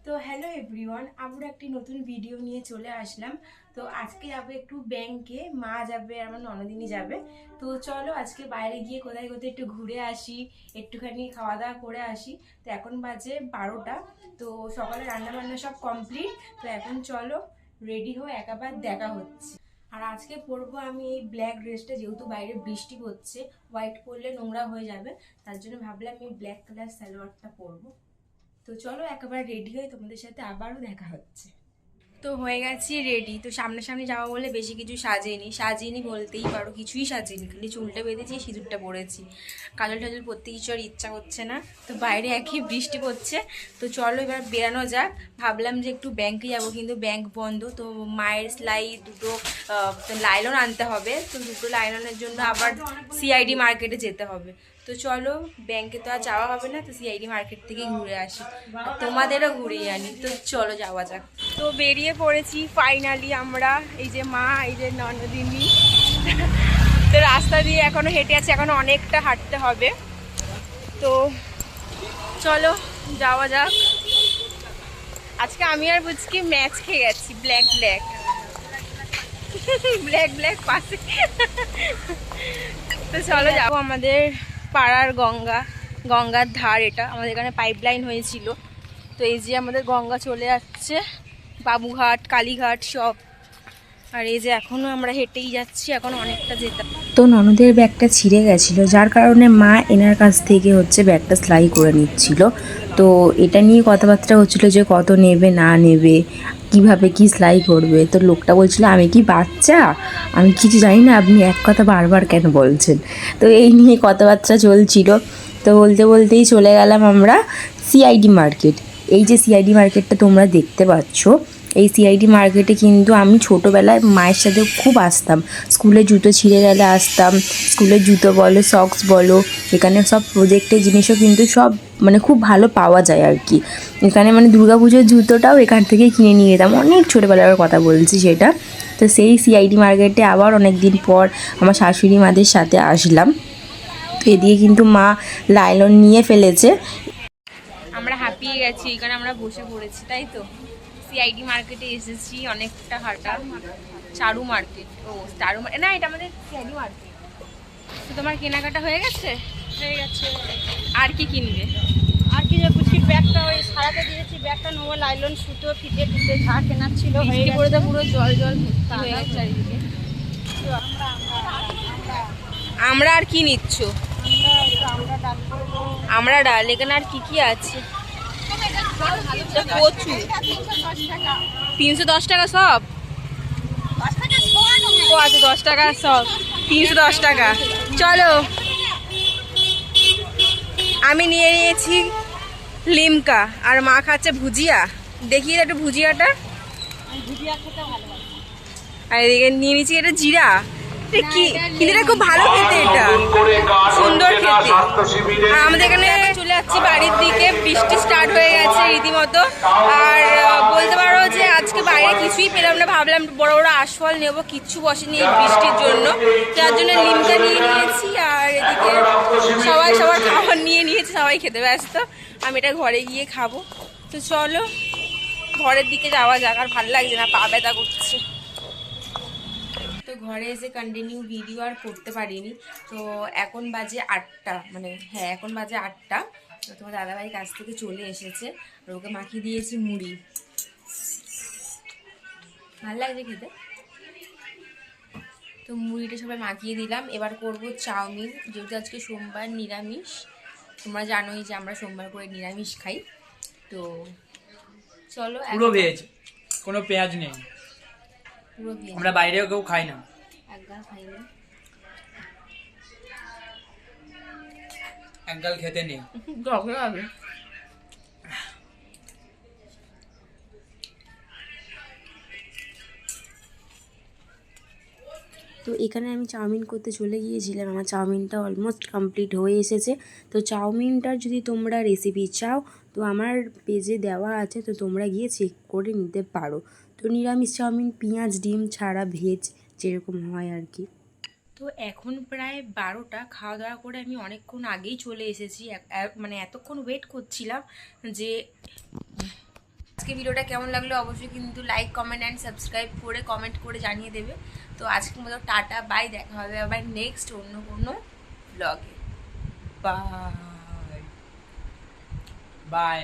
তো hello everyone, আমরা একটি নতুন ভিডিও নিয়ে চলে আসলাম। তো আজকে যাবো একটু ব্যাংকে, মা যাবে আর আমার ননদিনী যাবে। তো চলো আজকে বাইরে গিয়ে কোথায় কোথায় একটু ঘুরে আসি, একটুখানি খাওয়া দাওয়া করে আসি। তো এখন বাজে 12টা। তো সকালে রান্না বান্না সব কমপ্লিট। তো এখন চলো রেডি হয়ে একেবারে দেখা হচ্ছে। আর আজকে পরবো আমি এই ব্ল্যাক ড্রেসটা, যেহেতু বাইরে বৃষ্টি হচ্ছে, হোয়াইট পরলে নোংরা হয়ে যাবে। তার জন্য ভাবলাম এই ব্ল্যাক কালার সালোয়ারটা পরবো। তো চলো একেবারে রেডি হয়ে তোমাদের সাথে আবারও দেখা হচ্ছে। তো হয়ে গেছি রেডি। তো সামনাসামনি যাওয়া বলে বেশি কিছু সাজিনি বলতেই পারো, কিছুই সাজিনি, খালি চুলটা বেঁধেছি, সিঁদুরটা পরেছি। কাজল টাজল পরতে কিছু আর ইচ্ছা করছে না। তো বাইরে একই বৃষ্টি পড়ছে। তো চলো এবার বেরানো যাক। ভাবলাম যে একটু ব্যাংকে যাবো, কিন্তু ব্যাংক বন্ধ। তো মায়ের সেলাই দুটো লাইলন আনতে হবে। তো দুটো লাইলনের জন্য আবার সিআইডি মার্কেটে যেতে হবে। তো চলো, ব্যাংকে তো আর যাওয়া হবে না, তো সিআইডি মার্কেট থেকে ঘুরে আসি, তোমাদেরও ঘুরিয়ে আনি। তো চলো যাওয়া যাক। তো বেরিয়ে পড়েছি ফাইনালি আমরা। এই যে মা, এই যে ননদিনী। তো রাস্তা দিয়ে এখনো হেঁটে আছে, এখনো অনেকটা হাঁটতে হবে। তো চলো যাওয়া যাক। আজকে আমি আর বুঝকি ম্যাচ খেয়ে গেছি, ব্ল্যাক ব্ল্যাক ব্ল্যাক ব্ল্যাক পাশে। তো চলো যাবো আমাদের পাড়ার গঙ্গার ধার। এটা আমাদের এখানে পাইপলাইন হয়েছিল। তো এই যে আমাদের গঙ্গা চলে যাচ্ছে, বাবুঘাট, কালীঘাট সব। আর এই যে এখনো আমরা হেঁটেই যাচ্ছি, এখন অনেকটা যেতে। তো ননদের ব্যাগটা ছিঁড়ে গেছিলো, যার কারণে মা এনার কাছ থেকে ব্যাগটা সেলাই করে নিচ্ছিল। তো এটা নিয়ে কথাবার্তা হচ্ছিল যে কত নেবে না নেবে, কিভাবে কি সেলাই করবে। তো লোকটা বলছিল, আমি কি বাচ্চা, আমি কিছু জানি না, আপনি এক কথা বারবার কেন বলছেন। তো এই নিয়ে কথাবার্তা চলছিল। তো বলতে বলতেই চলে গেলাম আমরা সিআইডি মার্কেট। এই যে সিআইডি মার্কেটটা তোমরা দেখতে পাচ্ছ, এই সিআইডি মার্কেটে কিন্তু আমি ছোটোবেলায় মায়ের সাথে খুব আসতাম। স্কুলে জুতো ছিঁড়ে গেলে আসতাম, স্কুলের জুতো বলো, সক্স বলো, এখানে সব প্রোজেক্টের জিনিসও কিন্তু সব খুব ভালো পাওয়া যায় আর কি। এখানে দুর্গাপুজোর জুতোটাও এখান থেকে কিনে নিয়ে যেতাম, অনেক ছোটোবেলার কথা বলছি সেটা। তো সেই সিআইডি মার্কেটে আবার অনেক দিন পর আমার শাশুড়ি মাদের সাথে আসলাম। তো এদিকে কিন্তু মা লাইলন নিয়ে ফেলেছে। আমরা হাঁপিয়ে গেছি, এখানে আমরা বসে পড়েছি, তাই তো। সিআইডি মার্কেটে এসেছি, অনেকটা হাঁটা। চারু মার্কেট, চারু না, এটা আমাদের সিআইডি মার্কেট। তো তোমার কেনাকাটা হয়ে গেছে? হয়ে গেছে। আর কি কিনবে? আর কি যে বুঝি, ব্যাগটা ওই সারাতে দিয়েছি, ব্যাগটা নেবো, লাইলন সুতো ফিতে ফিতে যা কেনার ছিল হয়ে বৃষ্টি গেছে। পড়ে তো পুরো জল জল ভর্তি হয়ে গেছে চারিদিকে। আমরা আর কি নিচ্ছ? আমরা ডাল। এখানে আর কি কি আছে? কচু 310 টাকা সব। ও আচ্ছা, 10 টাকা সব, 310 টাকা। চলো, আমি নিয়ে নিয়েছি লিমকা, আর মা খাচ্ছে ভুজিয়া। দেখি একটু ভুজিয়াটা। আর এদিকে নিয়ে নিয়েছি এটা জিরা। কি কিন্তু খুব ভালো খেতে, এটা সুন্দর খেতে। আর আমাদের এখানে চলে যাচ্ছি বাড়ির দিকে, বৃষ্টি স্টার্ট হয়ে গেছে রীতিমতো। আর বলতে পারো যে আজকে বাইরে কিছুই পেলাম না, ভাবলাম বড় বড় আশফল নেবো, কিচ্ছু বসেনি এই বৃষ্টির জন্য। যার জন্য লিমকা নিয়ে নিয়েছি। আর এদিকে সবাই সবার খাবার নিয়ে নিয়েছে, সবাই খেতে ব্যস্ত। আমি এটা ঘরে গিয়ে খাবো। তো চলো ঘরের দিকে যাওয়া যাক, আর ভালো লাগছে না, পা ব্যথা করছে। তো ঘরে এসে কন্টিনিউ ভিডিও আর করতে পারিনি। তো এখন বাজে 8টা, হ্যাঁ এখন বাজে 8টা। তো তোমার দাদাভাই কাছ থেকে চলে এসেছে, আর ওকে মাখিয়ে দিয়েছি মুড়ি। ভালো লাগছে খেতে। তো মুড়িটা সবাই মাখিয়ে দিলাম। এবার করব চাউমিন, যেহেতু আজকে সোমবার নিরামিষ। তোমরা জানোই যে আমরা সোমবার করে নিরামিষ খাই। তো চলো, পুরো ভেজ, কোনো পেঁয়াজ নেই। পুরো ভেজ, আমরা বাইরেও কেউ খাই না, একগাল খাই না। একগাল খেতে নেই। ঝগড়া হবে। তো এখানে আমি চাউমিন করতে চলে গিয়েছিলাম, আমার চাউমিনটা অলমোস্ট কমপ্লিট হয়ে এসেছে। তো চাউমিনটার যদি তোমরা রেসিপি চাও, তো আমার পেজে দেওয়া আছে, তো তোমরা গিয়ে চেক করে নিতে পারো। তো নিরামিষ চাউমিন পেঁয়াজ ডিম ছাড়া, ভেজ যেরকম হয় আর কি। তো এখন প্রায় 12টা, খাওয়া দাওয়া করে আমি অনেকক্ষণ আগেই চলে এসেছি। এতক্ষণ ওয়েট করছিলাম যে ভিডিওটা কেমন লাগলো অবশ্যই কিন্তু লাইক কমেন্ট অ্যান্ড সাবস্ক্রাইব করে কমেন্ট করে জানিয়ে দেবে। তো আজকের মতো টাটা বাই, দেখা হবে আবার নেক্সট অন্য কোনো ব্লগে। Bye bye.